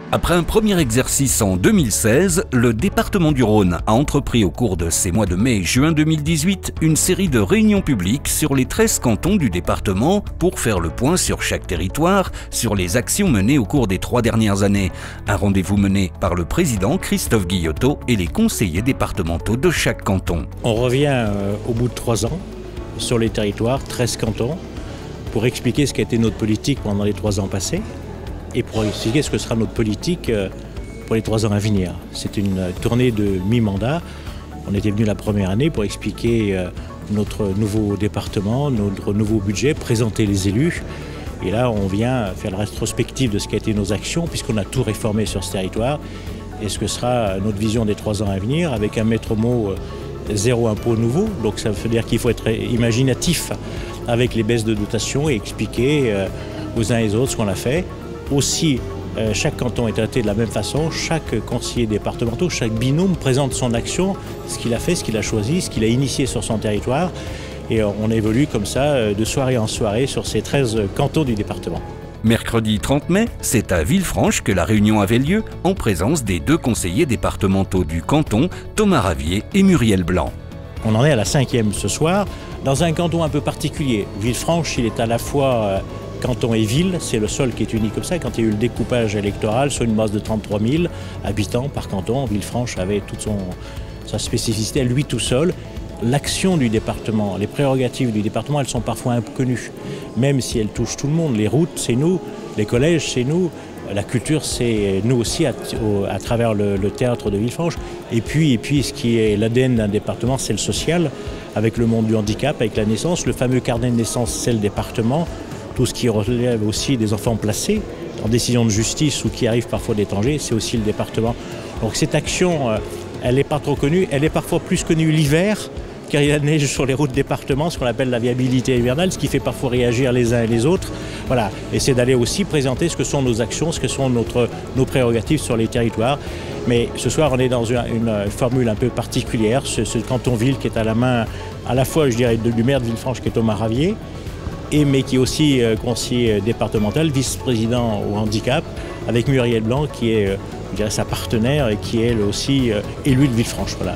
Après un premier exercice en 2016, le département du Rhône a entrepris au cours de ces mois de mai et juin 2018 une série de réunions publiques sur les 13 cantons du département pour faire le point sur chaque territoire, sur les actions menées au cours des 3 dernières années. Un rendez-vous mené par le président Christophe Guillotot et les conseillers départementaux de chaque canton. On revient au bout de 3 ans sur les territoires, 13 cantons, pour expliquer ce qu'a été notre politique pendant les 3 ans passés et pour expliquer ce que sera notre politique pour les 3 ans à venir. C'est une tournée de mi-mandat. On était venu la première année pour expliquer notre nouveau département, notre nouveau budget, présenter les élus. Et là, on vient faire la rétrospective de ce qu'a été nos actions, puisqu'on a tout réformé sur ce territoire, et ce que sera notre vision des 3 ans à venir, avec un maître mot zéro impôt nouveau. Donc ça veut dire qu'il faut être imaginatif avec les baisses de dotation et expliquer aux uns et aux autres ce qu'on a fait. Aussi, chaque canton est traité de la même façon, chaque conseiller départemental, chaque binôme présente son action, ce qu'il a fait, ce qu'il a choisi, ce qu'il a initié sur son territoire. Et on évolue comme ça de soirée en soirée sur ces 13 cantons du département. Mercredi 30 mai, c'est à Villefranche que la réunion avait lieu en présence des 2 conseillers départementaux du canton, Thomas Ravier et Muriel Blanc. On en est à la 5e ce soir, dans un canton un peu particulier. Villefranche, il est à la fois canton et ville, c'est le seul qui est unique comme ça. Quand il y a eu le découpage électoral sur une base de 33 000 habitants par canton, Villefranche avait toute sa spécificité, lui tout seul. L'action du département, les prérogatives du département, elles sont parfois inconnues, même si elles touchent tout le monde. Les routes, c'est nous, les collèges, c'est nous, la culture, c'est nous aussi à travers le théâtre de Villefranche. Et puis ce qui est l'ADN d'un département, c'est le social, avec le monde du handicap, avec la naissance. Le fameux carnet de naissance, c'est le département. Tout ce qui relève aussi des enfants placés en décision de justice ou qui arrivent parfois d'étrangers, c'est aussi le département. Donc cette action, elle n'est pas trop connue, elle est parfois plus connue l'hiver, car il y a la neige sur les routes département, ce qu'on appelle la viabilité hivernale, ce qui fait parfois réagir les uns et les autres. Voilà, et c'est d'aller aussi présenter ce que sont nos actions, ce que sont nos prérogatives sur les territoires. Mais ce soir, on est dans une formule un peu particulière, ce canton-ville qui est à la main, à la fois, je dirais, du maire de Villefranche, qui est Thomas Ravier, mais qui est aussi conseiller départemental, vice-président au handicap, avec Muriel Blanc, qui est, je dirais, sa partenaire et qui est elle aussi élue de Villefranche. Voilà.